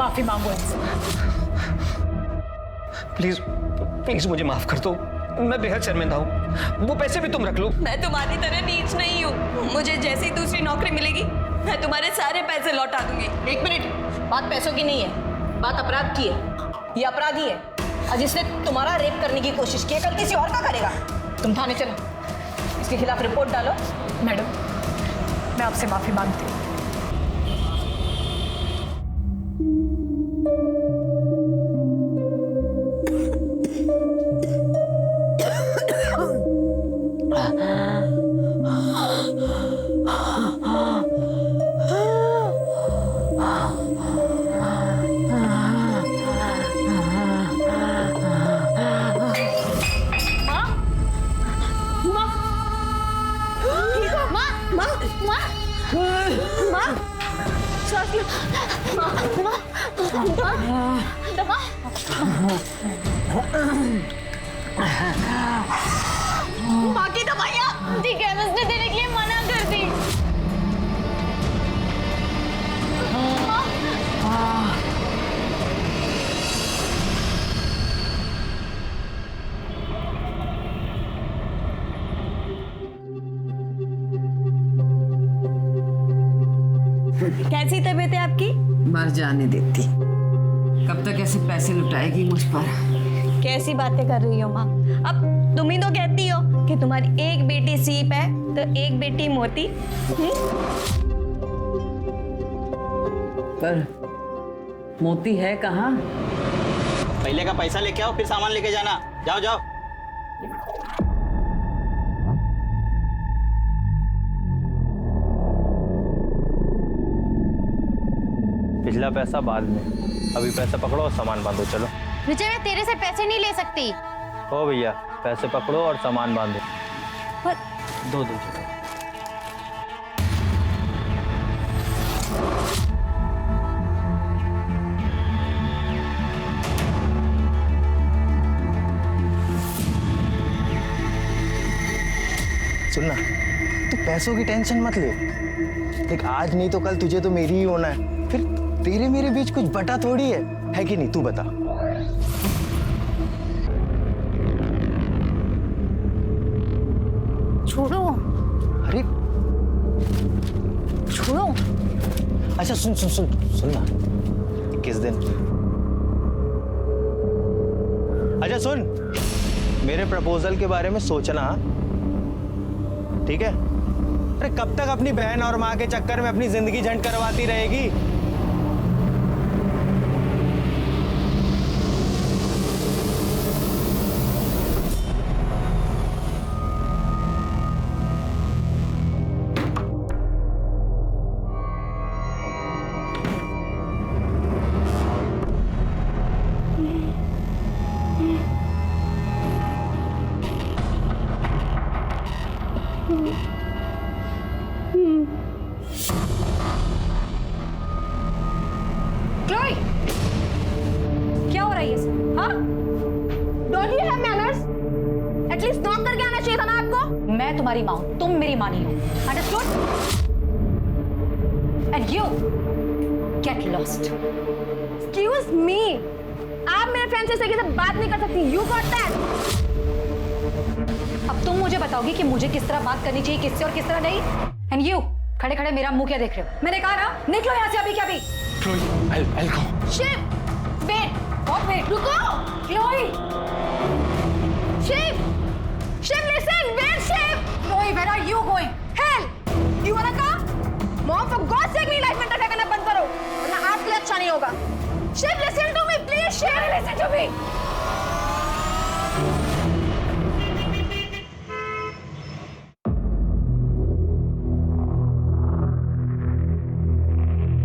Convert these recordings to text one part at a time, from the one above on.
माफी मांगो इनसे। प्लीज प्लीज मुझे माफ कर दो, मैं बेहद शर्मिंदा हूँ। वो पैसे भी तुम रख लो। मैं तुम्हारी तरह नीच नहीं हूँ। मुझे जैसे ही दूसरी नौकरी मिलेगी मैं तुम्हारे सारे पैसे लौटा दूंगी। एक मिनट, बात पैसों की नहीं है, बात अपराध की है। ये अपराधी है और जिसने तुम्हारा रेप करने की कोशिश की है, कल किसी और का करेगा। तुम थाने चलो, इसके खिलाफ रिपोर्ट डालो। मैडम, मैं आपसे माफी मांगती हूँ। माँ की दवाइयाँ जी केमिस्ट ने देने के लिए मना कर दी। कैसी तबीयत है आपकी? मर जाने देती। कब तक ऐसे पैसे लुटाएगी मुझ पर? कैसी बातें कर रही हो माँ? अब तुम ही तो कहती हो कि तुम्हारी एक बेटी सीप है तो एक बेटी मोती। पर मोती है कहाँ? पहले का पैसा लेके आओ, फिर सामान लेके जाना। जाओ जाओ। पिछला पैसा बाद में, अभी पैसा पकड़ो और सामान बांधो। चलो विजय, मैं तेरे से पैसे नहीं ले सकती। ओ भैया, पैसे पकड़ो और सामान बांधो। पर दो दो चलो। सुनना, तू पैसों की टेंशन मत ले। देख, आज नहीं तो कल तुझे तो मेरी ही होना है। फिर तेरे मेरे बीच कुछ बटा थोड़ी है कि नहीं? तू बता। छोड़ो। अरे छोड़ो। अच्छा सुन सुन सुन सुन ना, किस दिन? अच्छा सुन, मेरे प्रपोजल के बारे में सोचना, ठीक है? अरे कब तक अपनी बहन और माँ के चक्कर में अपनी जिंदगी झंड करवाती रहेगी? क्लोई, क्या हो रहा है ये सब? हाँ? Don't you have manners? At least knock करके आना चाहिए था ना आपको? मैं तुम्हारी माँ हूँ, तुम मेरी माँ नहीं हो। Understood? And you get lost. Excuse me. आप मेरे फ्रेंड से सही से बात नहीं कर सकती। You got that? अब तुम मुझे बताओगी कि मुझे किस तरह बात करनी चाहिए, किससे और किस तरह नहीं? And you, खड़े खड़े मेरा मुंह क्या देख रहे हो? मैंने कहा ना, निकलो यहाँ से अभी क्या भी। I'll go. Shiv, wait. What wait? रुको. Chloe. Shiv. Shiv, listen. Wait, Shiv. Chloe, where are you going? Hell. You wanna come? Mom, for God's sake, मेरी लाइफ में इंटरफेयर करना बंद करो, वरना आपके लिए अच्छा नहीं होगा। Shiv, listen to me, please. Shiv, listen to me.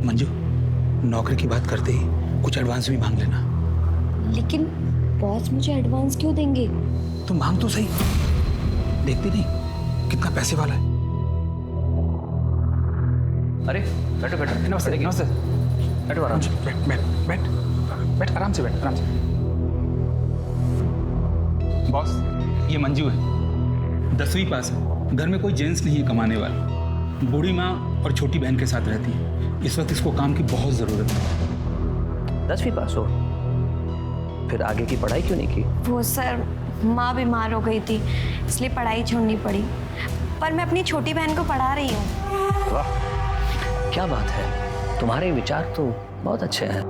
Manju, नौकरी की बात करते ही कुछ एडवांस भी मांग लेना। लेकिन बॉस मुझे एडवांस क्यों देंगे? तो मांग तो सही, देखती नहीं कितना पैसे वाला है। अरे बैठो बैठो। नमस्ते नमस्ते। बैठो आराम से। बैठ बैठ बैठ बैठ आराम से, बैठ आराम से। बॉस, ये मंजू है, 10वीं पास है, घर में कोई जेंट्स नहीं है कमाने वाला, बूढ़ी माँ और छोटी बहन के साथ रहती है। इस वक्त इसको काम की बहुत ज़रूरत है। 10वीं पास हो, फिर आगे की पढ़ाई क्यों नहीं की? वो सर, माँ बीमार हो गई थी इसलिए पढ़ाई छोड़नी पड़ी। पर मैं अपनी छोटी बहन को पढ़ा रही हूँ। वाह, क्या बात है, तुम्हारे विचार तो बहुत अच्छे हैं।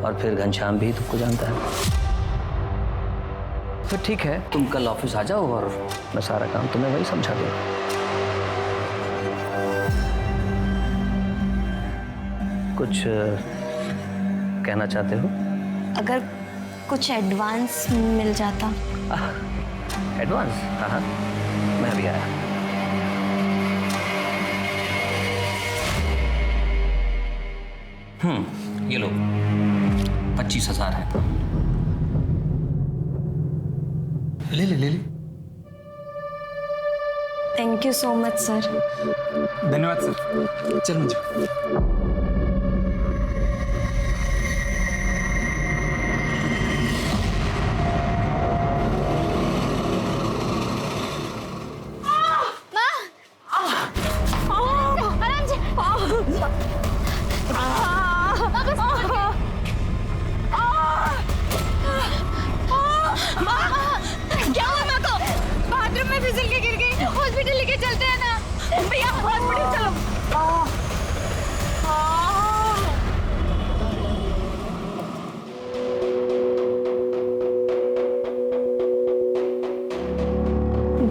और फिर घनश्याम भी तुमको जानता है। तो ठीक है, तुम कल ऑफिस आ जाओ और मैं सारा काम तुम्हें वही समझा दूंगा। कुछ कहना चाहते हो? अगर कुछ एडवांस मिल जाता। एडवांस? हाँ, मैं भी आया। ये लो, 25,000 है। ले ले ले ले। Thank you so much sir. धन्यवाद सर। चल मुझे। क्या हुआ माँ को? बाथरूम में फिसल के गिर गई, हॉस्पिटल लेके चलते हैं ना भैया, हॉस्पिटल चलो।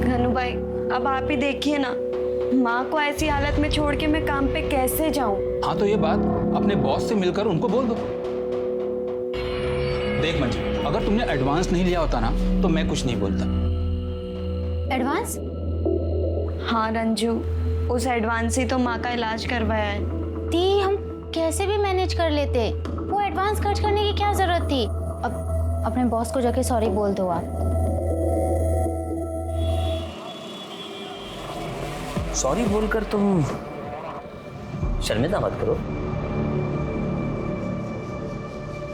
घनु भाई, अब आप ही देखिए ना, माँ को ऐसी हालत में छोड़ के मैं काम पे कैसे जाऊं? हाँ तो ये बात अपने बॉस से मिलकर उनको बोल दो। देख मंजू, अगर तुमने एडवांस नहीं लिया होता ना तो मैं कुछ नहीं बोलता। एडवांस? हाँ रंजू, उस एडवांस से तो माँ का इलाज करवाया है। दी, हम कैसे भी मैनेज कर लेते, वो एडवांस खर्च करने की क्या जरूरत थी? अब अपने बॉस को जाके सॉरी बोल दो आप। सॉरी बोलकर तुम शर्मिंदा मत करो।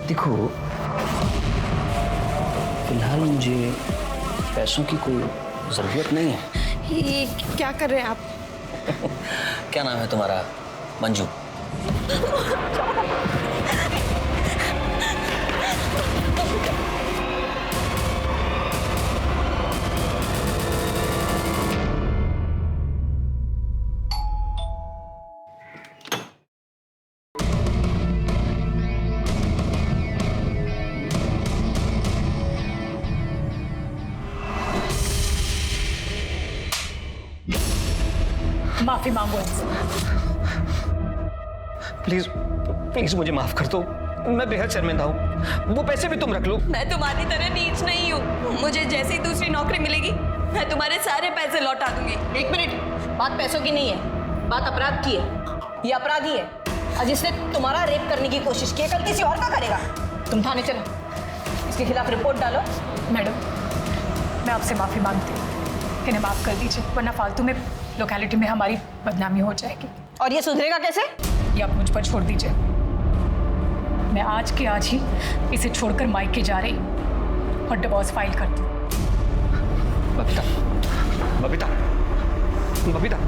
देखो, फिलहाल मुझे पैसों की कोई जरूरत नहीं है। ये क्या कर रहे हैं आप? क्या नाम है तुम्हारा? मंजू। माफी मांगो इनसे। प्लीज प्लीज मुझे माफ कर दो, मैं बेहद शर्मिंदा हूँ। वो पैसे भी तुम रख लो। मैं तुम्हारी तरह नीच नहीं हूँ। मुझे जैसे ही दूसरी नौकरी मिलेगी मैं तुम्हारे सारे पैसे लौटा दूंगी। एक मिनट, बात पैसों की नहीं है, बात अपराध की है। ये अपराधी है और जिसने तुम्हारा रेप करने की कोशिश की है, कल किसी और का करेगा। तुम थाने चलो, इसके खिलाफ रिपोर्ट डालो। मैडम, मैं आपसे माफी मांगती हूँ, इन्हें माफ कर दीजिए, वरना फालतू में लोकेलिटी में हमारी बदनामी हो जाएगी। और ये सुधरेगा कैसे? ये आप मुझ पर छोड़ दीजिए। मैं आज के आज ही इसे छोड़कर मायके जा रही हूँ और डिवोर्स फाइल करती हूँ। बबीता, बबीता, बबीता।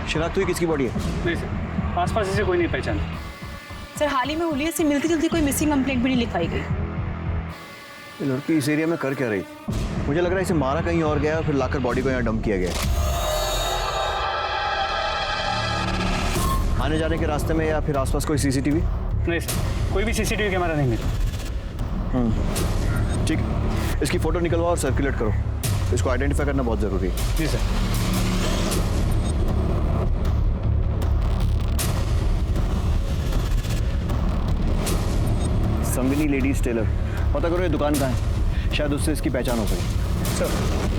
शिनाख्त हुई किसकी बॉडी है? नहीं सर, आसपास इसे कोई नहीं पहचाना। सर, हाल ही में हुलिया से मिलती जुलती कोई मिसिंग कंप्लेंट भी नहीं लिखवाई गई। ये लड़की इस एरिया में कर क्या रही थी? मुझे लग रहा है इसे मारा कहीं और गया और फिर लाकर बॉडी को यहाँ डंप किया गया। आने जाने के रास्ते में या फिर आसपास कोई सीसीटीवी? नहीं सर, कोई भी सीसीटीवी कैमरा नहीं मिला। ठीक, इसकी फोटो निकलवाओ और सर्कुलेट करो। इसको आइडेंटिफाई करना बहुत जरूरी है। जी सर। संगिनी लेडीज टेलर, पता करो ये दुकान कहाँ है, शायद उससे इसकी पहचान हो सके। सर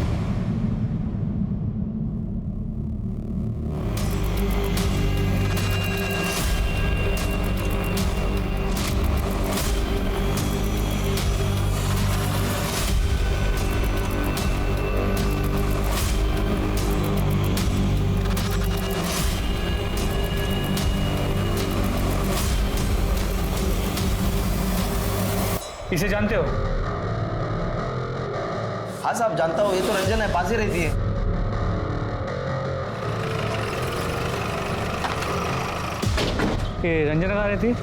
इसे जानते हो? हाँ साहब जानता हूँ, ये तो रंजन है, पास ही रहती है। ये रंजना कहाँ रहती?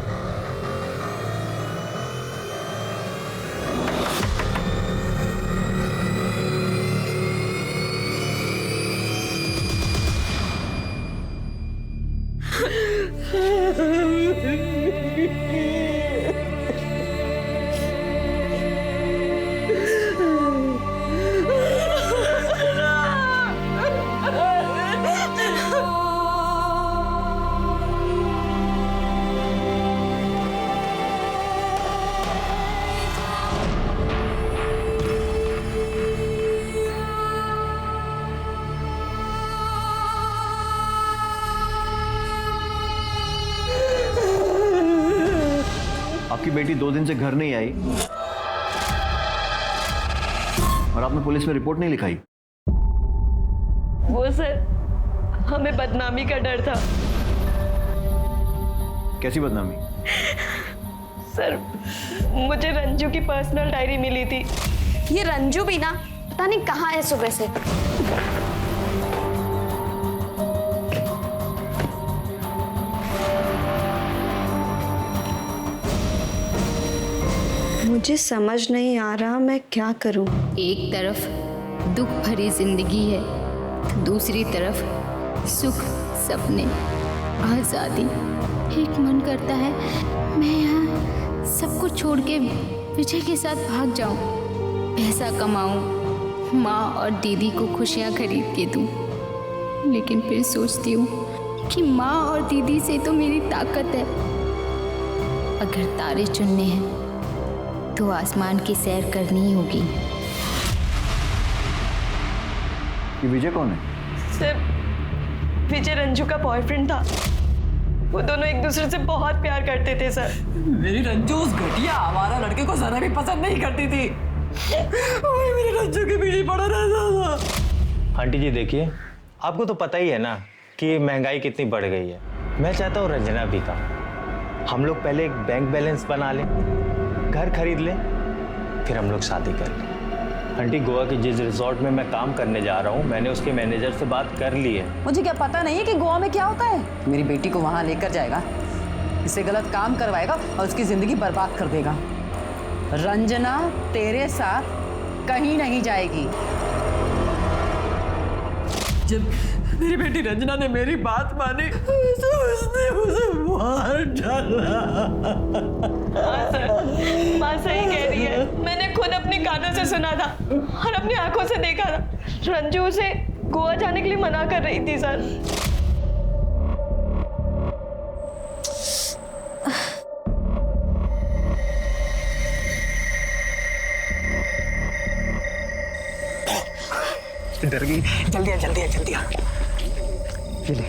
आपकी बेटी 2 दिन से घर नहीं आई और आपने पुलिस में रिपोर्ट नहीं लिखाई। वो सर, हमें बदनामी का डर था। कैसी बदनामी? सर, मुझे रंजू की पर्सनल डायरी मिली थी। ये रंजू भी ना पता नहीं कहाँ है सुबह से। मुझे समझ नहीं आ रहा मैं क्या करूं। एक तरफ दुख भरी जिंदगी है, दूसरी तरफ सुख, सपने, आज़ादी। एक मन करता है मैं यहाँ सब कुछ छोड़ के विजय के साथ भाग जाऊं, पैसा कमाऊं, माँ और दीदी को खुशियाँ खरीद के दूं। लेकिन फिर सोचती हूँ कि माँ और दीदी से तो मेरी ताकत है। अगर तारे चुनने हैं तो आसमान की सैर करनी ही होगी। ये विजय कौन है? सर, विजय रंजू का बॉयफ्रेंड था। वो दोनों एक दूसरे से बहुत प्यार करते थे सर। मेरी रंजू उस घटिया आवारा लड़के को जरा भी पसंद नहीं करती थी। वही मेरे रंजू के पीछे पड़ा रहता था। आंटी जी देखिए, आपको तो पता ही है ना कि महंगाई कितनी बढ़ गई है। मैं चाहता हूँ रंजना भी का हम लोग पहले एक बैंक बैलेंस बना लें, घर खरीद लें, फिर हम लोग शादी कर लें। आंटी, गोवा के जिस रिजॉर्ट में मैं काम करने जा रहा हूँ, मैंने उसके मैनेजर से बात कर ली है। मुझे क्या पता नहीं है कि गोवा में क्या होता है। मेरी बेटी को वहां लेकर जाएगा, इससे गलत काम करवाएगा और उसकी जिंदगी बर्बाद कर देगा। रंजना तेरे साथ कहीं नहीं जाएगी। जब मेरी बेटी रंजना ने मेरी बात मानी तो उसने मुझे मार डाला। माँ सही कह रही है। मैंने खुद अपने कानों से सुना था और अपनी आंखों से देखा था। रंजू उसे गोवा जाने के लिए मना कर रही थी सर। डर गई। जल्दी आ, जल्दी आ, जल्दी आ। ये ले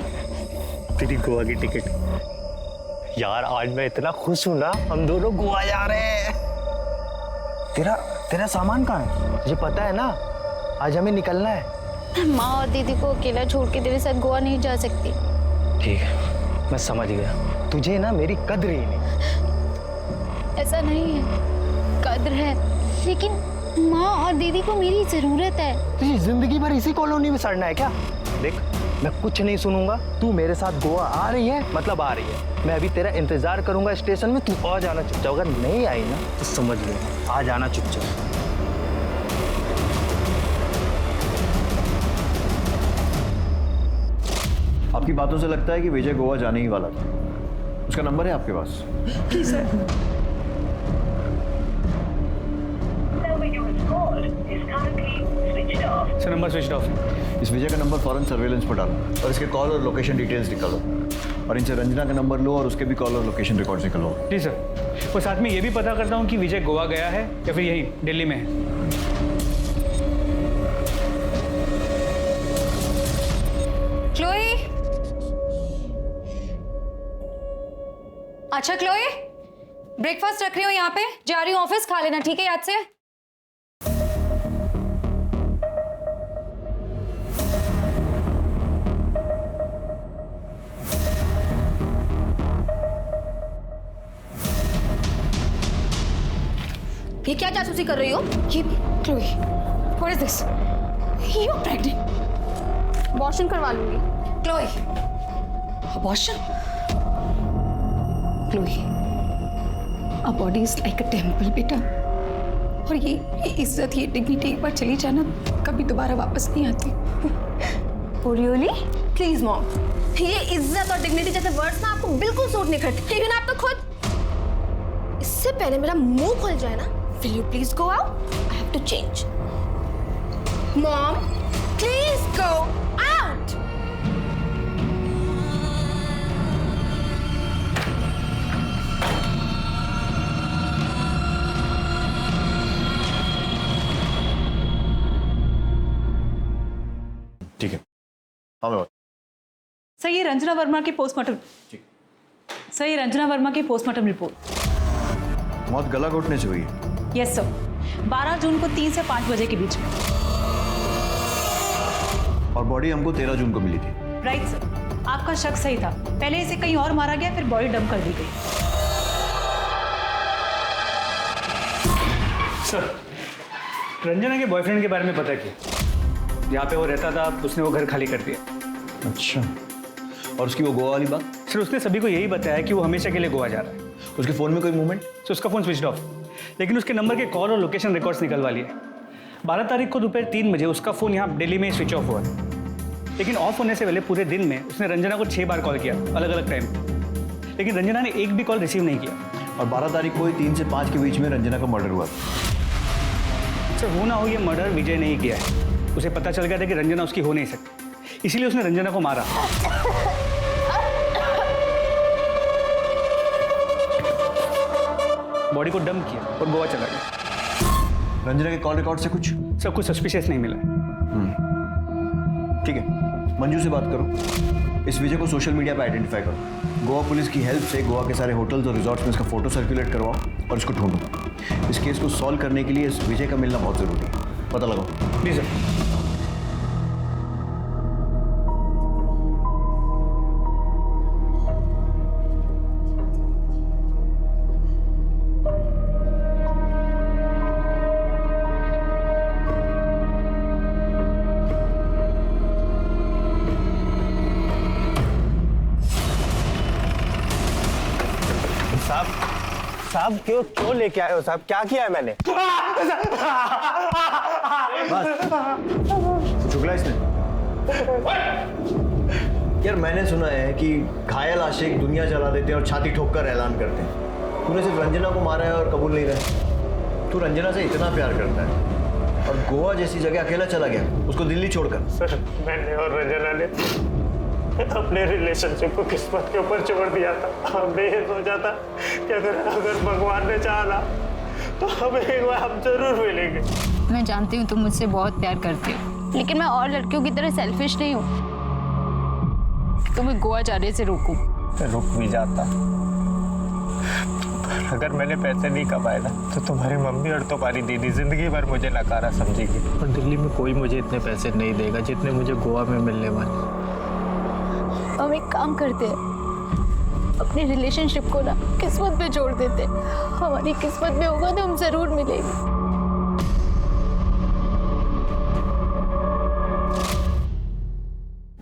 तेरी गोवा की टिकट। यार आज मैं इतना खुश हूं ना, हम दोनों गोवा जा रहे हैं। तेरा सामान कहाँ है? मुझे पता है ना, आज हमें निकलना है। माँ और दीदी को अकेला छोड़ के तेरे साथ गोवा नहीं जा सकती। ठीक है, मैं समझ गया। तुझे ना मेरी कद्र ही नहीं। ऐसा नहीं है, कद्र है, लेकिन माँ और दीदी को मेरी जरूरत है। तुझे जिंदगी भर इसी कॉलोनी में सड़ना है क्या? देख, मैं कुछ नहीं सुनूंगा। तू मेरे साथ गोवा आ रही है मतलब आ रही है। मैं अभी तेरा इंतजार करूंगा स्टेशन में, तू आ जाना चुपचाप। अगर नहीं आई ना तो समझ ले, आ जाना चुपचाप। आपकी बातों से लगता है कि विजय गोवा जाने ही वाला था। उसका नंबर है आपके पास? जी sir. Number you have called is currently switched sir number switch off है। इस विजय का नंबर फौरन सर्वेलेंस पर डालो और इसके कॉल और लोकेशन डिटेल्स निकालो, और इनसे रंजना का नंबर लो और उसके भी कॉल और लोकेशन रिकॉर्ड्स निकलो। जी सर। और साथ में ये भी पता करता हूँ कि विजय गोवा गया है या फिर यही दिल्ली में है। क्लोई। अच्छा क्लोई, ब्रेकफास्ट रख रही हूँ यहाँ पे, जा रही हूँ ऑफिस, खा लेना ठीक है याद से। ये क्या जासूसी कर रही हो? ये Chloe, what is this? You are pregnant. Abortion करवा लूंगी। Chloe, abortion? Chloe, a body is like a temple बेटा, और ये इज्जत, ये डिग्निटी एक बार चली जाना कभी दोबारा वापस नहीं आती। Oh really? प्लीज मॉम, ये इज्जत और डिग्निटी जैसे वर्ड्स ना आपको बिल्कुल सूट नहीं करते। इवन आप तो खुद। इससे पहले मेरा मुंह खुल जाए ना, will you please go out? I have to change. Mom, please go out. ठीक है, हाँ सर ये रंजना वर्मा की पोस्टमार्टम। सर ये रंजना वर्मा की पोस्टमार्टम रिपोर्ट। मौत गला घोटने से हुई है। यस सर, 12 जून को 3 से 5 बजे के बीच में। और बॉडी हमको 13 जून को मिली थी। राइट सर, आपका शक सही था। पहले इसे कहीं और मारा गया, फिर बॉडी डंप कर दी गई। सर रंजना के बॉयफ्रेंड के बारे में पता किया, यहाँ पे वो रहता था, उसने वो घर खाली कर दिया। अच्छा, और उसकी वो गोवा वाली बात? सर उसने सभी को यही बताया कि वो हमेशा के लिए गोवा जा रहा है। उसके फ़ोन में कोई मूवमेंट? सर उसका फ़ोन स्विच ऑफ, लेकिन उसके नंबर के कॉल और लोकेशन रिकॉर्ड्स निकलवा लिए। 12 तारीख को दोपहर 3 बजे उसका फ़ोन यहाँ दिल्ली में स्विच ऑफ हुआ, लेकिन ऑफ होने से पहले पूरे दिन में उसने रंजना को 6 बार कॉल किया अलग अलग टाइम, लेकिन रंजना ने एक भी कॉल रिसीव नहीं किया। और 12 तारीख को ही 3 से 5 के बीच में रंजना का मर्डर हुआ। सर हो ना हो ये मर्डर विजय ने ही किया है। उसे पता चल गया था कि रंजना उसकी हो नहीं सकती, इसीलिए उसने रंजना को मारा। बॉडी को डंप किया और गोवा चला गया। रंजना के कॉल रिकॉर्ड से कुछ? सब कुछ सस्पिशियस नहीं मिला। ठीक है, मंजू से बात करो, इस विजय को सोशल मीडिया पे आइडेंटिफाई करो। गोवा पुलिस की हेल्प से गोवा के सारे होटल्स और रिजॉर्ट्स में इसका फोटो सर्कुलेट करवाओ और इसको ढूंढो। इस केस को सॉल्व करने के लिए इस विजय का मिलना बहुत ज़रूरी है, पता लगाओ। जी सर। साहब क्यों लेके आए हो साहब? क्या किया है मैंने? चुगला इसने? यार मैंने सुना है कि घायल आशिक दुनिया जला देते हैं और छाती ठोककर ऐलान करते हैं। तूने सिर्फ रंजना को मारा है और कबूल नहीं रहा। तू रंजना से इतना प्यार करता है और गोवा जैसी जगह अकेला चला गया, उसको दिल्ली छोड़कर। सर मैंने और रंजना ने अपने रिलेशनशिप को किस्मत के ऊपर छोड़ दिया था। हमने ये सोचा था कि अगर भगवान ने चाहा तो हमें एक बार हम जरूर मिलेंगे। मैं जानती हूँ तुम मुझसे बहुत प्यार करते हो, लेकिन मैं और लड़कियों की तरह सेल्फिश नहीं हूँ तुम्हें गोवा जाने से रोकूं। रुक भी जाता, पर अगर मैंने पैसे नहीं कमाए ना तो तुम्हारी मम्मी और तुम्हारी दीदी जिंदगी भर मुझे नकारा समझेगी और दिल्ली में कोई मुझे इतने पैसे नहीं देगा जितने मुझे गोवा में मिलने वाले। हम एक काम करते हैं, अपनी रिलेशनशिप को ना किस्मत पे छोड़ देते हैं। हमारी किस्मत में होगा तो हम जरूर मिलेंगे।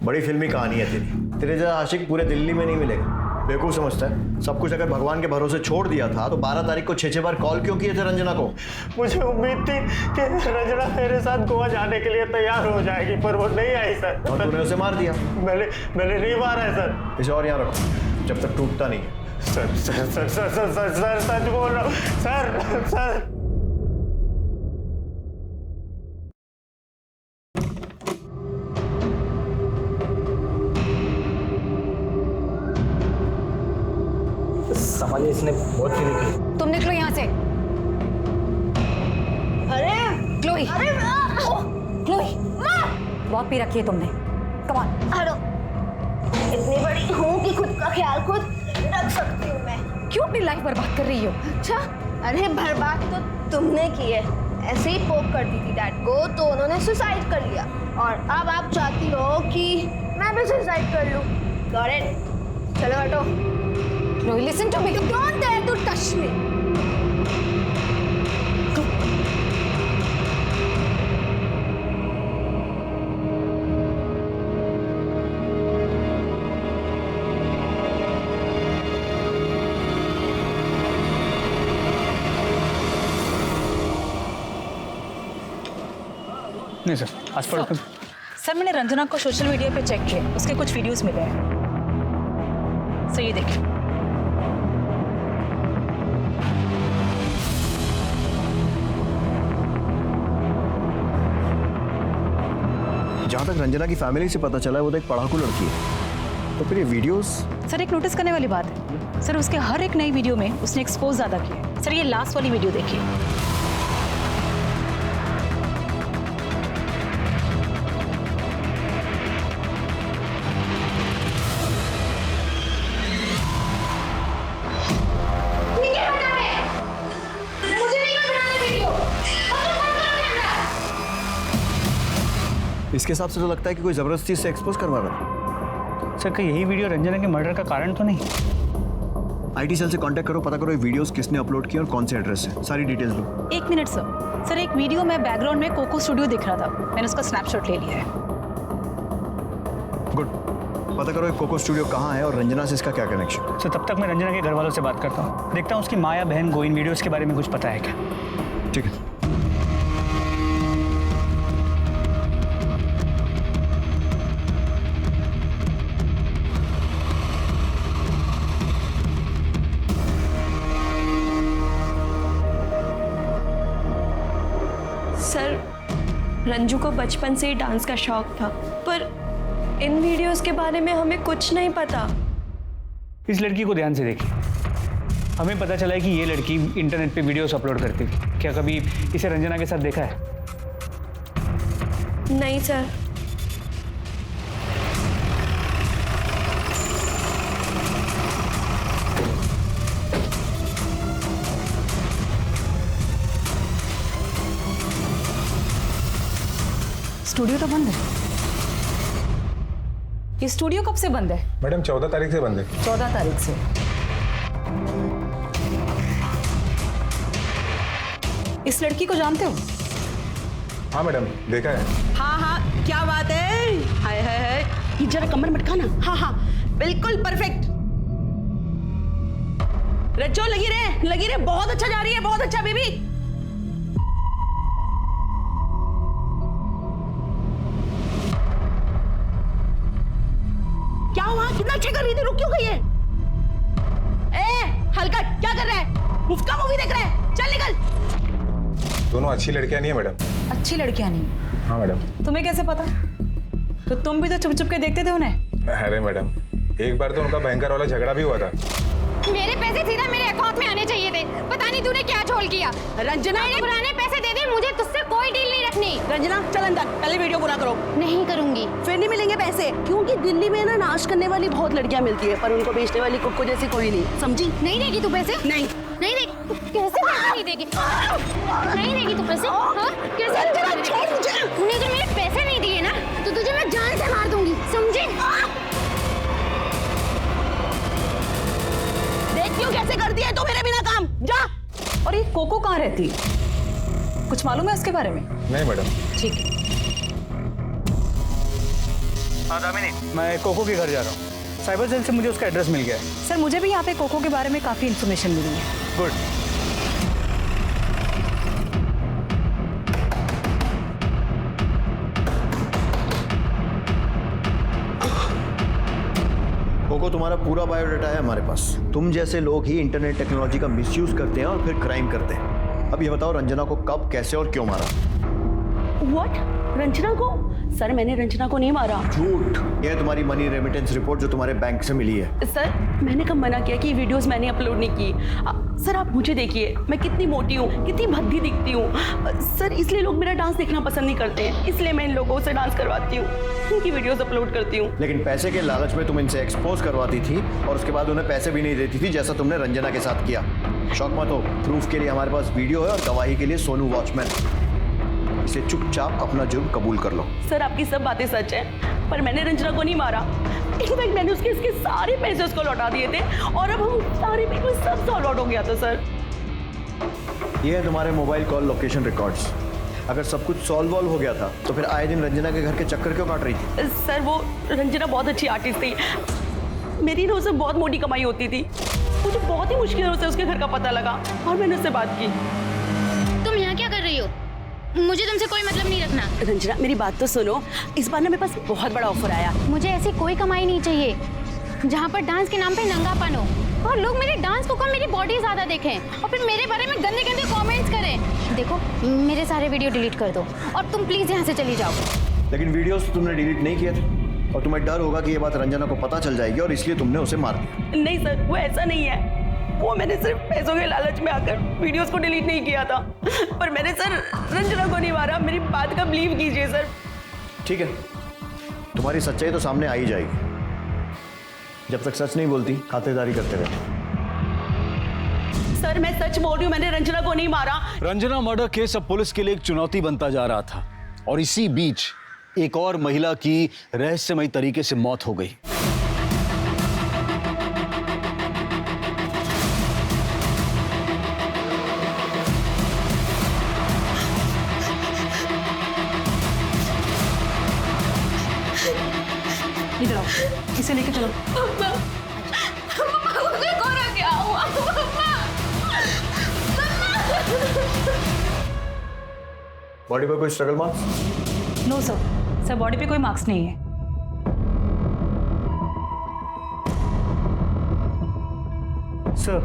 बड़ी फिल्मी कहानी है तेरे जैसा आशिक पूरे दिल्ली में नहीं मिलेगा। बेवकूफ समझता है सब कुछ। अगर भगवान के भरोसे छोड़ दिया था तो 12 तारीख को 6 बार कॉल क्यों किए थे रंजना को? मुझे उम्मीद थी कि रंजना मेरे साथ गोवा जाने के लिए तैयार हो जाएगी, पर वो नहीं आई सर। और तूने उसे मार दिया? मैंने नहीं मारा है सर। इसे और यहाँ रखो जब तक टूटता नहीं है। सर सच बोल रहा हूँ सर। माँ जी इसने बहुत पीने की। तुम निकलो यहाँ से। अरे क्लोई, क्लोई, बहुत पी रखी है तुमने। Come on. हेलो, इतनी बड़ी हूँ कि खुद का ख्याल खुद रख सकती हूँ मैं। क्यों अपनी लाइफ बर्बाद कर रही हो? अच्छा, अरे बर्बाद तो तुमने की है। ऐसे ही पोक कर दी थी डैड को तो उन्होंने सुसाइड कर लिया, और अब आप चाहती हो कि मैं भी सुसाइड कर लूं। Got it. चलो हटो। Chloe, listen to me. Don't dare to touch me. नहीं सर, आज पढ़ो तुम। सर मैंने रंजना को सोशल मीडिया पे चेक किया, उसके कुछ वीडियोस मिले हैं। सर ये देखिए। जहाँ तक रंजना की फैमिली से पता चला है वो तो एक पढ़ाकू लड़की है, तो फिर ये वीडियोस। सर एक नोटिस करने वाली बात है, सर उसके हर एक नई वीडियो में उसने एक्सपोज ज्यादा किया है। सर ये लास्ट वाली वीडियो देखिए। इसके हिसाब से तो लगता है कि कोई जबरदस्ती से एक्सपोज करवा रहा है। सर क्या यही वीडियो रंजना के मर्डर का कारण तो नहीं? आईटी सेल से कांटेक्ट करो, पता करो ये वीडियोस किसने अपलोड किया और कौन से एड्रेस से, सारी डिटेल्स दो। एक मिनट सर। सर एक वीडियो में बैकग्राउंड में कोको स्टूडियो दिख रहा था, मैंने उसका स्नैपशॉट ले लिया है। गुड, पता करो ये कोको स्टूडियो कहाँ है और रंजना से इसका क्या कनेक्शन। सर तब तक मैं रंजना के घर वालों से बात करता हूँ, देखता हूँ उसकी माँ या बहन को इन वीडियोस के बारे में कुछ पता है क्या। ठीक है। सर रंजू को बचपन से ही डांस का शौक था, पर इन वीडियोस के बारे में हमें कुछ नहीं पता। इस लड़की को ध्यान से देखिए। हमें पता चला है कि ये लड़की इंटरनेट पे वीडियोस अपलोड करती थी। क्या कभी इसे रंजना के साथ देखा है? नहीं सर। स्टूडियो तो बंद है। ये स्टूडियो कब से बंद है? मैडम 14 तारीख से बंद है। 14 तारीख से। इस लड़की को जानते हो? हाँ मैडम, देखा है। हाँ हाँ, क्या बात है। हाय हाय हाय, ये जरा कमर मटका ना। हाँ हाँ, बिल्कुल परफेक्ट। रज्जो लगी रहे, बहुत अच्छा जा रही है, बहुत अच्छा बेबी। क्या हुआ? कितना अच्छा कर रही थी, रुक क्यों गई है? ए हलकट, क्या कर रहा है? मुफ्त का मूवी देख रहा है? चल निकल। दोनों अच्छी लड़कियां नहीं है मैडम। अच्छी लड़कियां नहीं? हाँ मैडम। तुम्हें कैसे पता? तो तुम भी तो चुप चुप के देखते थे उन्हें। अरे मैडम, एक बार तो उनका भयंकर वाला झगड़ा भी हुआ था। मेरे पैसे सीधा मेरे अकाउंट में आने चाहिए थे। पता नहीं तूने क्या झोल किया। रंजना, मेरे पुराने पैसे दे दे, मुझे तुझसे कोई डील नहीं रखनी। रंजना चल अंदर, पहले वीडियो पूरा करो। नहीं करूंगी। फिर नहीं मिलेंगे पैसे, क्योंकि दिल्ली में ना नाश करने वाली बहुत लड़कियां मिलती है, पर उनको बेचने वाली कुक्को जैसी कोई नहीं, समझी? नहीं देगी तू पैसे? नहीं नहीं देगी। तू कैसे पैसे नहीं देगी? नहीं देगी तू पैसे? हाँ कैसे? तूने अगर मेरे पैसे नहीं दिए ना तो तुझे मैं जान से मार दूंगी, समझी? देख क्यों कैसे करती है तू मेरे बिना काम, जा। और ये कोको कहाँ रहती? कुछ मालूम है उसके बारे में? नहीं मैडम। ठीक है। हाँ दामिनी, मैं कोको के घर जा रहा हूँ। साइबर सेल से मुझे उसका एड्रेस मिल गया है। सर मुझे भी यहाँ पे कोको के बारे में काफी इन्फॉर्मेशन मिली है। गुड। कोको, तुम्हारा पूरा बायोडाटा है हमारे पास। तुम जैसे लोग ही इंटरनेट टेक्नोलॉजी का मिसयूज करते हैं और फिर क्राइम करते हैं। अब ये बताओ रंजना को कब, कैसे और क्यों मारा? व्हाट? रंजना को सर मैंने रंजना को नहीं मारा। झूठ। यह है तुम्हारी मनी रेमिटेंस रिपोर्ट जो तुम्हारे बैंक से मिली है। सर मैंने कब मना किया कि ये वीडियोस मैंने अपलोड नहीं की। सर आप मुझे देखिए, मैं कितनी मोटी हूँ, कितनी भद्दी दिखती हूँ। सर इसलिए लोग मेरा डांस देखना पसंद नहीं करते हैं, इसलिए मैं इन लोगों से डांस करवाती हूँ, उनकी वीडियोस अपलोड करती हूँ। लेकिन पैसे के लालच में तुम इनसे एक्सपोज करवाती थी और उसके बाद उन्हें पैसे भी नहीं देती थी, जैसा तुमने रंजना के साथ किया। शौक मत हो, प्रूफ के लिए हमारे पास वीडियो है और गवाही के लिए सोनू वॉचमैन। इसे चुपचाप अपना जुर्म कबूल कर लो। सर आपकी सब बातें सच है, पर मैंने रंजना को नहीं मारा। इनफैक्ट मैंने उसके सारे पैसे उसको लौटा दिए थे और अब हम सारे पेपर सब सॉल्व आउट हो गया था। सर ये है तुम्हारे मोबाइल कॉल लोकेशन रिकॉर्ड्स। अगर सब कुछ सॉल्व हो गया था तो फिर आए दिन रंजना के घर के चक्कर क्यों काट रही थी? सर वो रंजना बहुत अच्छी आर्टिस्ट थी, मेरी ना उससे बहुत मोटी कमाई होती थी। मुझे बहुत ही मुश्किल से उसके घर का पता लगा और मैंने उससे बात की। तुम यहाँ क्या कर रही हो? मुझे तुमसे कोई मतलब नहीं रखना। रंजना मेरी बात तो सुनो, इस बार ना मेरे पास बहुत बड़ा ऑफर आया। मुझे ऐसी कोई कमाई नहीं चाहिए जहाँ पर डांस के नाम पे नंगापन हो और लोग मेरे डांस को कम मेरी बॉडी ज्यादा देखें और फिर मेरे बारे में गंदे गंदे कमेंट्स करें। देखो मेरे सारे वीडियो डिलीट कर दो और तुम प्लीज यहाँ से चली जाओ। लेकिन वीडियोस तुमने डिलीट नहीं किए थे और तुम्हें डर होगा कि ये बात रंजना को पता चल जाएगी और इसलिए तुमने उसे मार दिया। नहीं सर वो ऐसा नहीं है, वो मैंने सिर्फ पैसों के लालच में आकर वीडियोस को डिलीट नहीं किया था, पर मैंने सर रंजना को नहीं मारा। मेरी बात का बिलीव कीजिए सर। ठीक है, तुम्हारी सच्चाई तो सामने आ ही जाएगी। जब तक सच नहीं बोलती खातिरदारी करते रहते। सर मैं सच बोल रही हूँ, मैंने रंजना को नहीं मारा। रंजना मर्डर केस अब पुलिस के लिए एक चुनौती बनता जा रहा था और इसी बीच एक और महिला की रहस्यमयी तरीके से मौत हो गई। इधर आओ, इसे लेके चलो। बॉडी पर कोई struggle marks? No sir, sir body पे कोई मार्क्स नहीं है। सर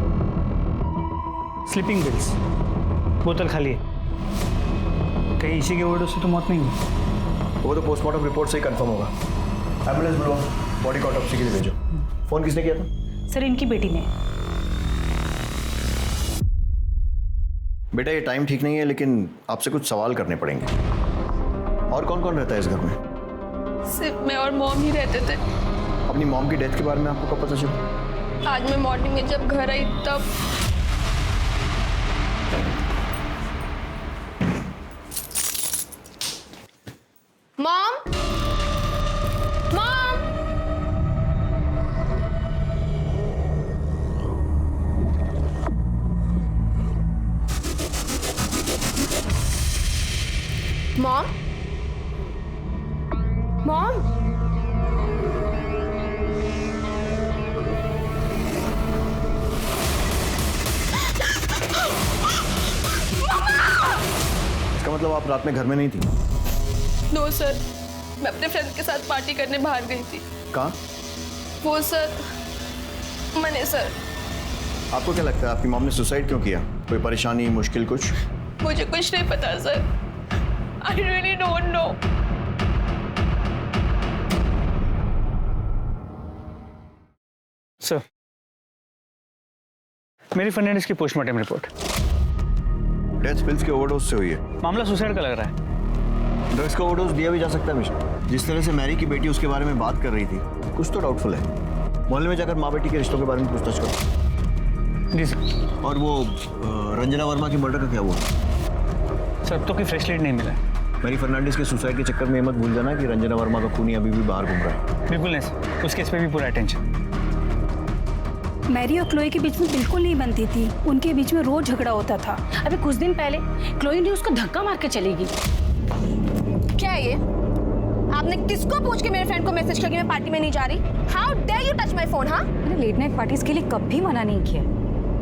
स्लीपिंग पिल्स, बोतल खाली है। कहीं इसी के ओवरडोज से तो मौत नहीं हुई? वो तो पोस्टमार्टम रिपोर्ट से ही कंफर्म होगा। एम्बुलेंस बुलवाओ, बॉडी को ऑटोप्सी के लिए भेजो। फोन किसने किया था? सर इनकी बेटी ने। बेटा ये टाइम ठीक नहीं है, लेकिन आपसे कुछ सवाल करने पड़ेंगे। और कौन कौन रहता है इस घर में? सिर्फ मैं और मॉम ही रहते थे। अपनी मॉम की डेथ के बारे में आपको कब पता चला? आज मैं मॉर्निंग में जब घर आई तब। मॉम, मॉम, मॉम, मॉम, इसका मतलब आप रात में घर में नहीं थी? नो सर, मैं अपने फ्रेंड्स के साथ पार्टी करने बाहर गई थी। कहाँ? वो सर, मैंने सर। आपको क्या लगता है आपकी मॉम ने सुसाइड क्यों किया? कोई परेशानी, मुश्किल कुछ? मुझे कुछ नहीं पता sir. I really don't know. Sir मेरी फ्रेंड ने इसकी पोस्टमार्टम रिपोर्ट। डेथ पिल्स के ओवरडोज से हुई है। मामला सुसाइड का लग रहा है। ड्रग्स का ओवरडोज दिया भी जा सकता है मिशन। जिस तरह से मैरी की बेटी उसके बारे में बात कर रही थी, कुछ तो डाउटफुल है। मोहल्ले में जाकर माँ बेटी के रिश्तों के बारे में पूछताछ करो। जी सर। और वो रंजना वर्मा की मर्डर का क्या हुआ? सर अब तो कोई फ्रेश लीड नहीं मिला है। मैरी फर्नांडिस के सुसाइड के चक्कर में मत भूल जाना कि रंजना वर्मा का खूनी अभी भी बाहर घूम रहा है। बिल्कुल नहीं सर, उस केस पे भी पूरा अटेंशन। मैरी और क्लोई के बीच में बिल्कुल नहीं बनती थी, उनके बीच में रोज झगड़ा होता था। अभी कुछ दिन पहले क्लोई ने उसको धक्का मार के चली गई। क्या है ये? आपने किसको पूछ के मेरे फ्रेंड को मैसेज किया कि मैं पार्टी में नहीं जा रही? How dare you touch my phone? हाँ, मैंने लेट नाइट पार्टीज के लिए कभी मना नहीं किया,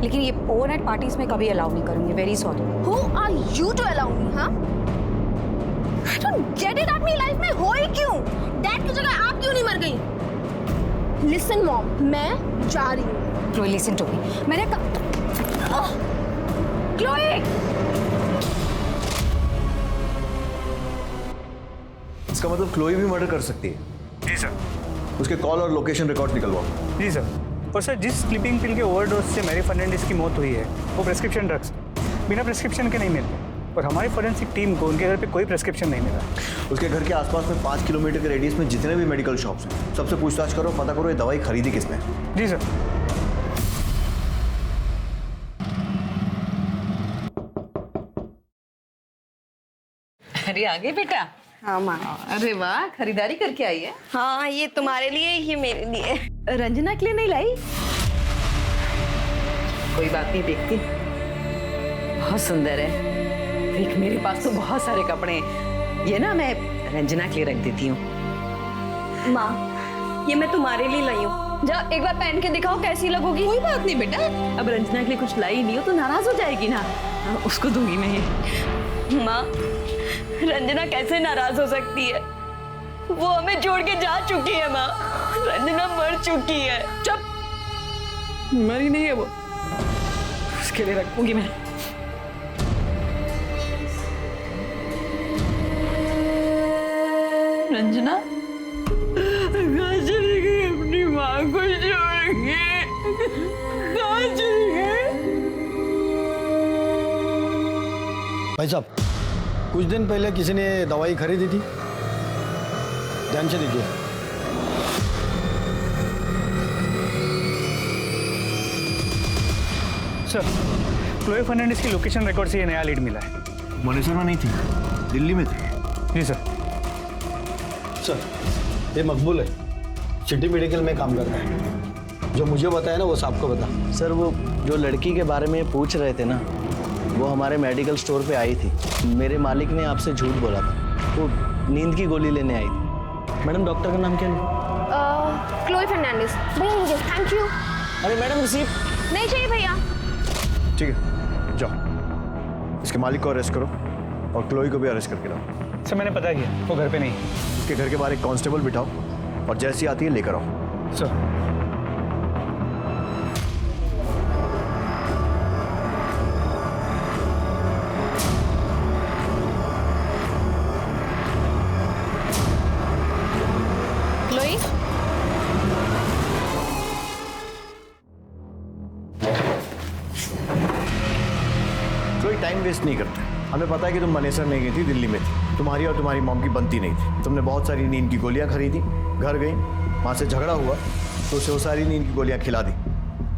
लेकिन ये ओवर नाइट पार्टीज में कभी अलाउ नहीं करूंगी। Very sorry. Who are you to allow me? हाँ, आई डोंट गेट इट। अपनी लाइफ में हो ही क्यों? डैड की जगह आप क्यों नहीं मर गई? लिसन मॉम, मैं जा रही हूँ। Chloe listen to me. मैंने क्लोई, इसका मतलब क्लोई भी मर्डर कर सकती है? जी सर। उसके कॉल और लोकेशन रिकॉर्ड निकलवाओ। जी सर। और सर, जिस स्लीपिंग पिल के ओवरडोज से मैरी फर्नांडिस की मौत हुई है वो प्रेस्क्रिप्शन ड्रग्स बिना प्रेस्क्रिप्शन के नहीं मिलते, और हमारी फॉरेंसिक टीम को उनके घर पे कोई प्रेस्क्रिप्शन नहीं मिला। उसके घर के आसपास में 5 किलोमीटर के रेडियस में जितने भी मेडिकल शॉप्स हैं सबसे पूछताछ करो, पता करो ये दवाई खरीदी किसने। जी सर। अरे आगे बेटा। हाँ माँ। अरे वाह, खरीदारी करके आई है। हाँ, ये तुम्हारे लिए, ये मेरे लिए। रंजना के लिए नहीं लाई? कोई बात नहीं, देखती। बहुत सुंदर है। देख, मेरे पास तो बहुत सारे कपड़े हैं। ये ना मैं रंजना के लिए रख देती हूँ। माँ, ये मैं तुम्हारे लिए लाई हूँ। जा एक बार पहन के दिखाओ कैसी लगोगी। कोई बात नहीं बेटा, अब रंजना के लिए कुछ लाई नहीं हो तो नाराज हो जाएगी ना, उसको दूंगी मैं ये। माँ, रंजना कैसे नाराज हो सकती है? वो हमें छोड़ के जा चुकी है माँ। रंजना मर चुकी है। चुप। मरी नहीं है वो, उसके लिए रखूंगी मैं। रंजना कहाँ चली गई? अपनी माँ को छोड़ के कहाँ चली गई? भाई साहब, कुछ दिन पहले किसी ने दवाई खरीदी थी, ध्यान से देखिए। सर, क्लोई फर्नांडिस की लोकेशन रिकॉर्ड से ये नया लीड मिला है। मनेसर में नहीं थी, दिल्ली में थी। जी सर। सर, ये मकबूल है, सिटी मेडिकल में काम करता है। जो मुझे बताया ना वो साहब को बता। सर, वो जो लड़की के बारे में पूछ रहे थे ना, वो हमारे मेडिकल स्टोर पे आई थी। मेरे मालिक ने आपसे झूठ बोला था, वो नींद की गोली लेने आई थी। मैडम, डॉक्टर का नाम क्या है? क्लोई फर्नांडिस। भैया, थैंक यू। अरे मैडम, रिसीप्ट नहीं चाहिए भैया। ठीक है, जाओ इसके मालिक को अरेस्ट करो और क्लोई को भी अरेस्ट करके लाओ। सर, मैंने पता किया, वो घर पे नहीं। उसके घर के बाहर एक कांस्टेबल बिठाओ और जैसी आती है लेकर आओ। सर। कोई टाइम वेस्ट नहीं करते। हमें पता है कि तुम मनेसर नहीं गई थी, दिल्ली में थी। तुम्हारी और तुम्हारी मॉम की बनती नहीं थी। तुमने बहुत सारी नींद की गोलियां खरीदी, घर गई, वहाँ से झगड़ा हुआ तो उसे वो सारी नींद की गोलियां खिला दी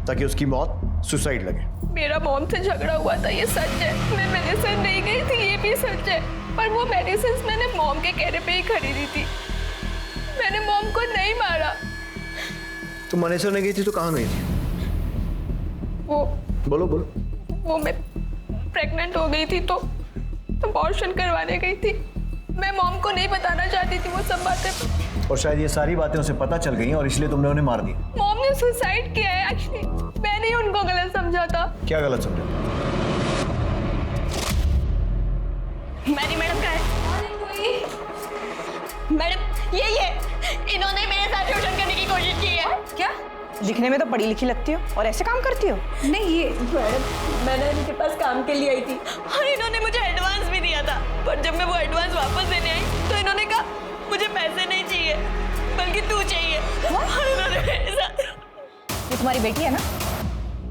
ताकि उसकी मौत सुसाइड लगे। मेरा मॉम से झगड़ा हुआ था, ये सच है। मैं मेडिसिन नहीं गई थी, ये भी सच है। पर वो मेडिसिन मैंने मॉम के कहने पे ही खरीदी थी। मैंने मॉम को नहीं मारा। तुम मनेसर नहीं गई थी तो कहाँ गई थी? वो बोलो बोलो। वो मैं प्रेग्नेंट हो गई थी तो अबॉर्शन करवाने गई थी। मैं मॉम को नहीं बताना चाहती थी वो सब बातें, और शायद ये सारी बातें उसे पता चल गई और इसलिए तुमने उन्हें मार दिया। मॉम ने सुसाइड किया है एक्चुअली। मैंने ही उनको गलत समझा था। क्या गलत समझा? मैरी मैडम का है। मैडम यही है, इन्होंने मेरे साथ शोषण करने की कोशिश की है। क्या? लिखने में तो पढ़ी लिखी लगती हो और ऐसे काम करती हो? नहीं, ये मैडम, मैंने इनके पास काम के लिए आई थी और इन्होंने मुझे एडवांस भी दिया था। पर जब मैं वो एडवांस वापस देने आई तो इन्होंने कहा मुझे पैसे नहीं चाहिए बल्कि तू चाहिए। और इन्होंने मेरे साथ। ये तुम्हारी बेटी है ना?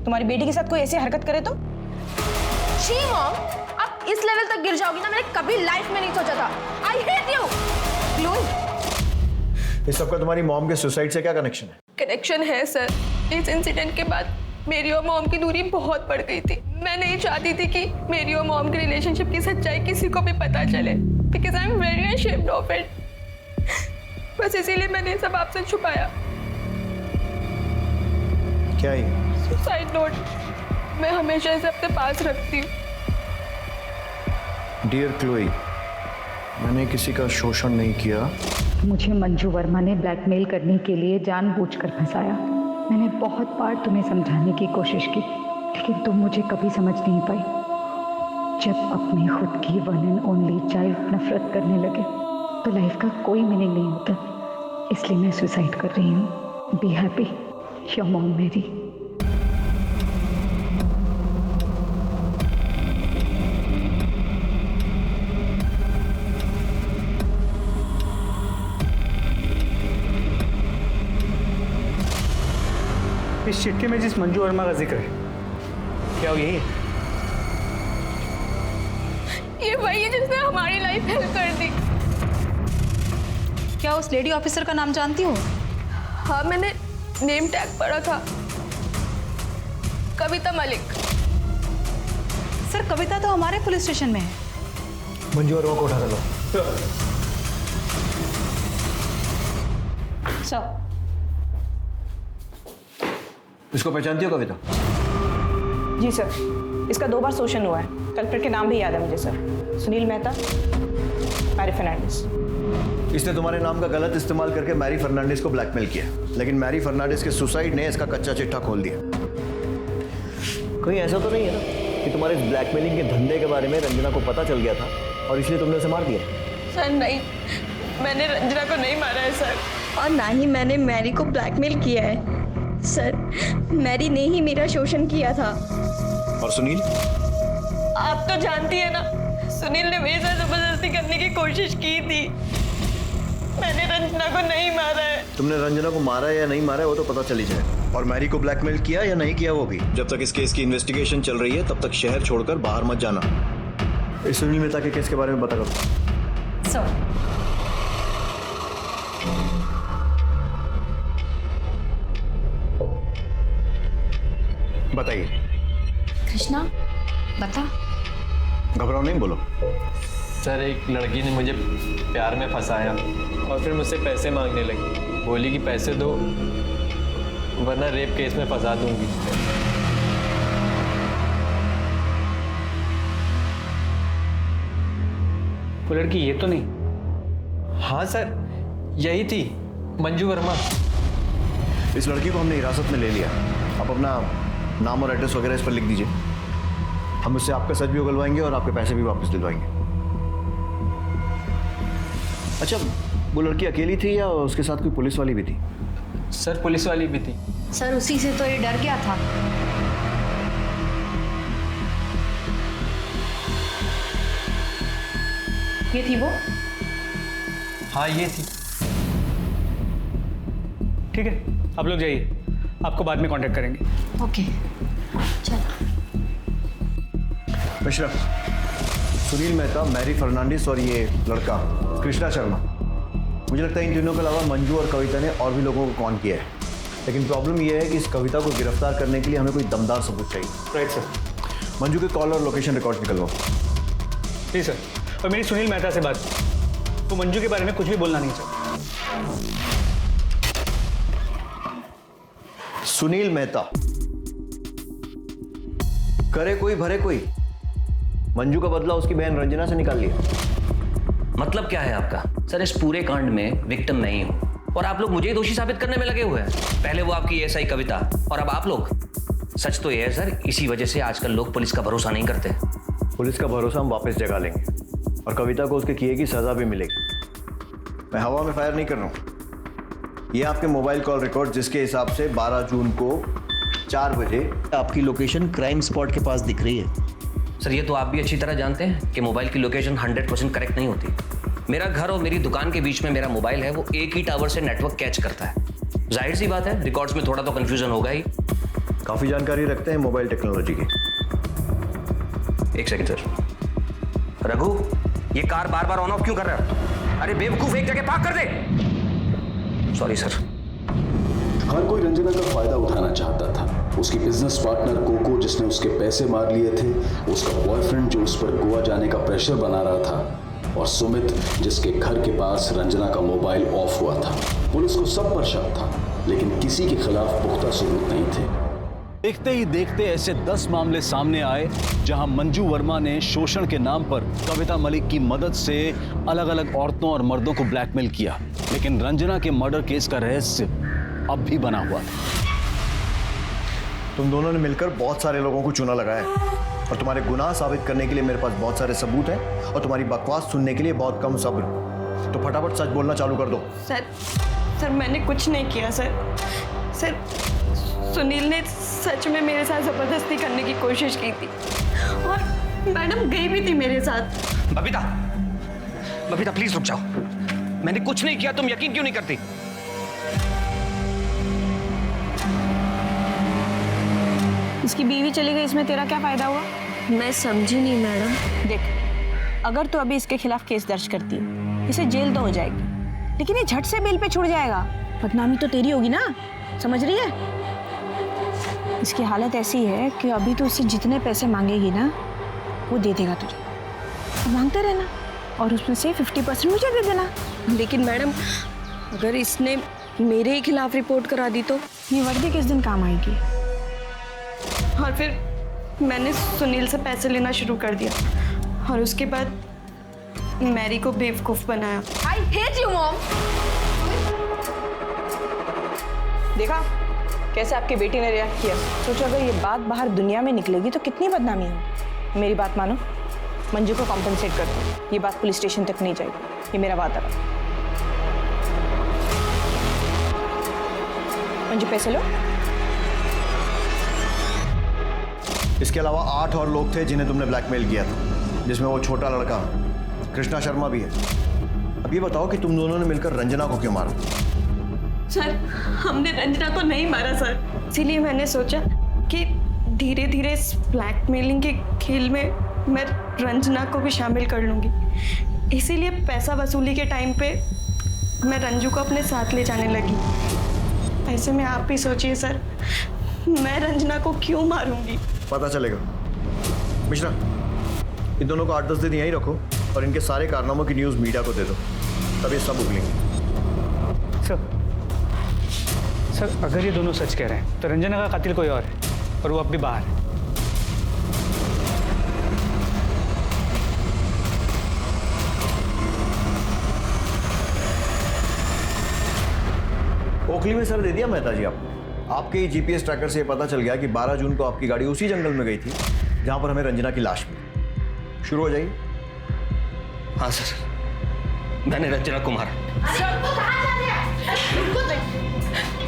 तुम्हारी बेटी के साथ कोई ऐसी हरकत करे तो? छी मॉम, आप इस लेवल तक गिर जाओगी ना, मैंने कभी लाइफ में नहीं सोचा था। I hate you. क्लोई, इस सबका तुम्हारी मॉम के सुसाइड से क्या कनेक्शन है? कनेक्शन है सर। इस इंसिडेंट के बाद मेरी और मॉम की दूरी बहुत बढ़ गई थी। मैं नहीं चाहती थी कि मेरी और मॉम की रिलेशनशिप की सच्चाई किसी को भी पता चले, because I am very ashamed of it. बस इसीलिए मैंने ये सब आपसे छुपाया। क्या ये? Suicide note. मैं हमेशा इसे अपने पास रखती हूँ। डियर क्लोई, मैंने किसी का शोषण नहीं किया। मुझे मंजू वर्मा ने ब्लैकमेल करने के लिए जानबूझकर फंसाया। मैंने बहुत बार तुम्हें समझाने की कोशिश की, लेकिन तुम मुझे कभी समझ नहीं पाई। जब अपनी खुद की वन एंड ओनली चाइल्ड नफरत करने लगे तो लाइफ का कोई मीनिंग नहीं होता। इसलिए मैं सुसाइड कर रही हूँ। बी हैप्पी, योर मॉम मेरी। इस चिट्ठी में जिस मंजू वर्मा का जिक्र है, क्या वो यही है? ये वही है जिसने हमारी लाइफ हेल्प कर दी। क्या उस लेडी ऑफिसर का नाम जानती हो? हाँ, मैंने नेम टैग पढ़ा था, कविता मलिक। सर कविता तो हमारे पुलिस स्टेशन में है। मंजू वर्मा को उठा लो। सर इसको पहचानती हो कविता? जी सर, इसका 2 बार शोषण हुआ है। कल्प्रिट के नाम भी याद है मुझे सर, सुनील मेहता, मैरी फर्नांडिस। इसने तुम्हारे नाम का गलत इस्तेमाल करके मैरी फर्नांडिस को ब्लैकमेल किया, लेकिन मैरी फर्नांडिस के सुसाइड ने इसका कच्चा चिट्ठा खोल दिया। कहीं ऐसा तो नहीं है ना कि तुम्हारे इस ब्लैकमेलिंग के धंधे के बारे में रंजना को पता चल गया था और इसलिए तुमने उसे मार दिया? सर नहीं, मैंने रंजना को नहीं मारा है सर, और ना ही मैंने मैरी को ब्लैकमेल किया है सर। मैरी ने ही मेरा शोषण किया था। और सुनील? आप तो जानती है ना, सुनील ने मेरे साथ जबरदस्ती करने की कोशिश की थी। मैंने रंजना को नहीं मारा है। तुमने रंजना को मारा या नहीं मारा है वो तो पता चल ही जाए। और मैरी को ब्लैकमेल किया या नहीं किया वो भी। जब तक इस केस की इन्वेस्टिगेशन चल रही है तब तक शहर छोड़कर बाहर मत जाना। इस सुनील मेहता के केस के बारे में बता करो। सर बताइए। कृष्णा बता। घबराओ नहीं, बोलो। सर एक लड़की ने मुझे प्यार में फंसाया और फिर मुझसे पैसे मांगने लगी। बोली कि पैसे दो वरना रेप केस में फंसा दूंगी। वो लड़की ये तो नहीं? हाँ सर, यही थी मंजू वर्मा। इस लड़की को हमने हिरासत में ले लिया। आप अपना नाम और एड्रेस वगैरह इस पर लिख दीजिए। हम उससे आपका सच भी उगलवाएंगे और आपके पैसे भी वापस दिलवाएंगे। अच्छा, वो लड़की अकेली थी या उसके साथ कोई पुलिस वाली भी थी? सर पुलिस वाली भी थी। सर उसी से तो ये डर गया था। ये थी वो? हाँ ये थी। ठीक है, आप लोग जाइए, आपको बाद में कांटेक्ट करेंगे। ओके चलो। मिश्रा, सुनील मेहता, मैरी फर्नांडिस और ये लड़का कृष्णा शर्मा, मुझे लगता है इन तीनों के अलावा मंजू और कविता ने और भी लोगों को कॉन किया है। लेकिन प्रॉब्लम यह है कि इस कविता को गिरफ्तार करने के लिए हमें कोई दमदार सबूत चाहिए। Right sir. मंजू के कॉल और लोकेशन रिकॉर्ड निकलवाओ। जी सर। और मेरी सुनील मेहता से बात, तो मंजू के बारे में कुछ भी बोलना नहीं चाहिए। सुनील मेहता, करे कोई भरे कोई। मंजू का बदला उसकी बहन रंजना से निकाल लिया। मतलब क्या है आपका? सर इस पूरे कांड में विक्टिम नहीं हूं और आप लोग मुझे ही दोषी साबित करने में लगे हुए हैं। पहले वो आपकी एएसआई कविता और अब आप लोग। सच तो ये है सर, इसी वजह से आजकल लोग पुलिस का भरोसा नहीं करते। पुलिस का भरोसा हम वापस जगा लेंगे और कविता को उसके किए की सजा भी मिलेगी। मैं हवा में फायर नहीं कर रहा हूं। ये आपके मोबाइल कॉल रिकॉर्ड जिसके हिसाब से 12 जून को 4 बजे आपकी लोकेशन क्राइम स्पॉट के पास दिख रही है। सर ये तो आप भी अच्छी तरह जानते हैं कि मोबाइल की लोकेशन 100% करेक्ट नहीं होती। मेरा घर और मेरी दुकान के बीच में मेरा मोबाइल है, वो एक ही टावर से नेटवर्क कैच करता है। जाहिर सी बात है रिकॉर्ड्स में थोड़ा तो कंफ्यूजन होगा ही। काफी जानकारी रखते हैं मोबाइल टेक्नोलॉजी की। एक सेकंड सर। रघु, ये कार बार बार ऑन ऑफ क्यों कर रहा है? अरे बेवकूफ, एक जगह पार्क कर दे। Sorry sir. हर कोई रंजना का फायदा उठाना चाहता था। उसकी बिजनेस पार्टनर कोको जिसने उसके पैसे मार लिए थे, उसका बॉयफ्रेंड जो उस पर गोवा जाने का प्रेशर बना रहा था, और सुमित जिसके घर के पास रंजना का मोबाइल ऑफ हुआ था। पुलिस को सब पर शक था लेकिन किसी के खिलाफ पुख्ता सबूत नहीं थे। देखते ही देखते ऐसे 10 मामले सामने आए जहां मंजू वर्मा ने शोषण के नाम पर कविता मलिक की मदद से अलग अलग औरतों और मर्दों को ब्लैकमेल किया। लेकिन रंजना के मर्डर केस का रहस्य अब भी बना हुआ था। तुम दोनों ने मिलकर बहुत सारे लोगों को चूना लगाया और तुम्हारे गुनाह साबित करने के लिए मेरे पास बहुत सारे सबूत हैं और तुम्हारी बकवास सुनने के लिए बहुत कम सब्र। तो फटाफट सच बोलना चालू कर दो। सर मैंने कुछ नहीं किया सर। सुनील ने सच में मेरे साथ जबरदस्ती करने की कोशिश की थी और मैडम गई भी थी मेरे साथ। बबीता प्लीज रुक जाओ। मैंने कुछ नहीं किया, तुम यकीन क्यों नहीं करती? इसकी बीवी चली गई, इसमें तेरा क्या फायदा हुआ? मैं समझी नहीं मैडम। देख, अगर तू अभी इसके खिलाफ केस दर्ज करती है, इसे जेल तो हो जाएगी, लेकिन ये झट से बेल पे छुड़ जाएगा। बदनामी तो तेरी होगी ना, समझ रही है? इसकी हालत ऐसी है कि अभी तो उससे जितने पैसे मांगेगी ना, वो दे देगा तुझे। तो मांगते रहना और उसमें से 50% मुझे दे देना। लेकिन मैडम, अगर इसने मेरे ही खिलाफ रिपोर्ट करा दी तो? ये वर्दी किस दिन काम आएगी? और फिर मैंने सुनील से पैसे लेना शुरू कर दिया और उसके बाद मैरी को बेवकूफ बनाया। I hate you, mom. देखा कैसे आपकी बेटी ने रिएक्ट किया? सोचो अगर ये बात बाहर दुनिया में निकलेगी तो कितनी बदनामी होगी। मेरी बात मानो, मंजू को कॉम्पेंसेट कर दो। ये बात पुलिस स्टेशन तक नहीं जाएगी, ये मेरा वादा है। मंजू पैसे लो। इसके अलावा 8 और लोग थे जिन्हें तुमने ब्लैकमेल किया था, जिसमें वो छोटा लड़का कृष्णा शर्मा भी है। अब ये बताओ कि तुम दोनों ने मिलकर रंजना को क्यों मारा? सर, हमने रंजना को नहीं मारा सर। इसीलिए मैंने सोचा कि धीरे धीरे इस ब्लैकमेलिंग के खेल में मैं रंजना को भी शामिल कर लूँगी। इसीलिए पैसा वसूली के टाइम पे मैं रंजू को अपने साथ ले जाने लगी। ऐसे में आप भी सोचिए सर, मैं रंजना को क्यों मारूंगी? पता चलेगा। मिश्रा, इन दोनों को 8-10 दिन यहीं रखो और इनके सारे कारनामों की न्यूज़ मीडिया को दे दो, तब ये सब उगलेंगे। सर, अगर ये दोनों सच कह रहे हैं तो रंजना का कातिल कोई और है और वो अब भी बाहर है। ओखली में सर दे दिया मेहता जी आपको। आपके ही जीपीएस ट्रैकर से ये पता चल गया कि 12 जून को आपकी गाड़ी उसी जंगल में गई थी जहां पर हमें रंजना की लाश मिली। शुरू हो जाइए। हाँ सर, मैंने रंजना को मारा।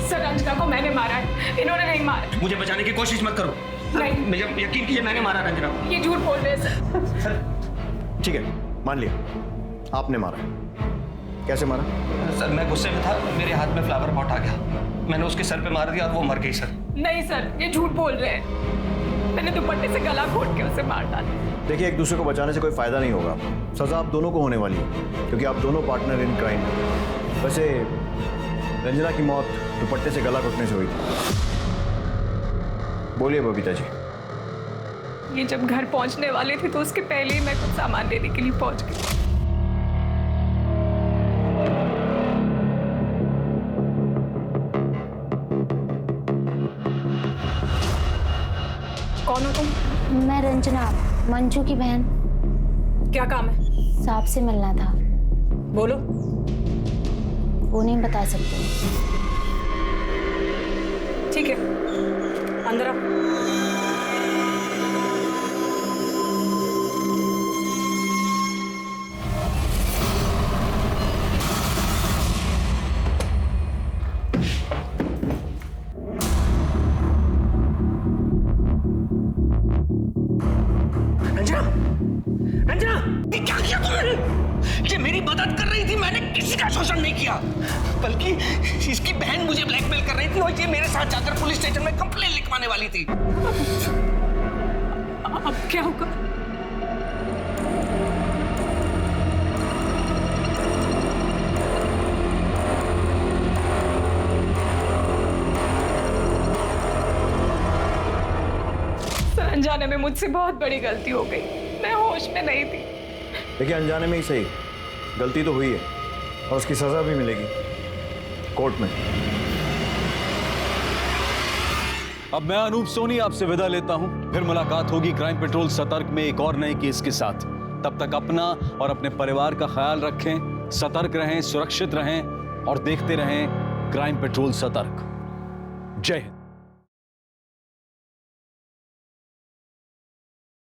सर, रंजना को मैंने मारा है, इन्होंने नहीं मारा। मुझे बचाने की कोशिश मत करो। नहीं, मुझे यकीन कीजिए, मैंने मारा रंजना को। ये झूठ बोल रहे हैं सर। ठीक है, मान लिया आपने मारा। कैसे मारा? सर, मैं गुस्से में था, मेरे हाथ में फ्लावर पॉट आ गया, मैंने उसके सर पे मार दिया और वो मर गई सर। नहीं सर, ये झूठ बोल रहे हैं। मैंने दुपट्टे से गला घोट के उसे मार डाला। देखिए, एक दूसरे को बचाने से कोई फायदा नहीं होगा। सजा आप दोनों को होने वाली है क्योंकि आप दोनों पार्टनर इन क्राइम। वैसे रंजना की मौत दुपट्टे से गला घोटने से हुई थी। बोलिए बबीता जी। ये जब घर पहुंचने वाले थे तो उसके पहले ही मैं कुछ सामान लेने के लिए पहुंच गई। कौन हो तुम? मैं रंजना, मंजू की बहन। क्या काम है? सांप से मिलना था। बोलो। वो नहीं बता सकते। ठीक है, अंदर आओ। रंजना, ये क्या किया तुमने? ये मेरी मदद कर रही थी, मैंने किसी का शोषण नहीं किया, बल्कि इसकी बहन मुझे ब्लैकमेल कर रही थी और ये मेरे साथ जाकर पुलिस स्टेशन में कंप्लेंट लिखवाने वाली थी। अब क्या होगा? अनजाने में मुझसे बहुत बड़ी गलती हो गई, मैं होश में नहीं थी। देखिए, अनजाने में ही सही, गलती तो हुई है और उसकी सजा भी मिलेगी कोर्ट में। अब मैं अनूप सोनी आपसे विदा लेता हूं। फिर मुलाकात होगी क्राइम पेट्रोल सतर्क में एक और नए केस के साथ। तब तक अपना और अपने परिवार का ख्याल रखें, सतर्क रहें, सुरक्षित रहें और देखते रहें क्राइम पेट्रोल सतर्क। जय हिंद।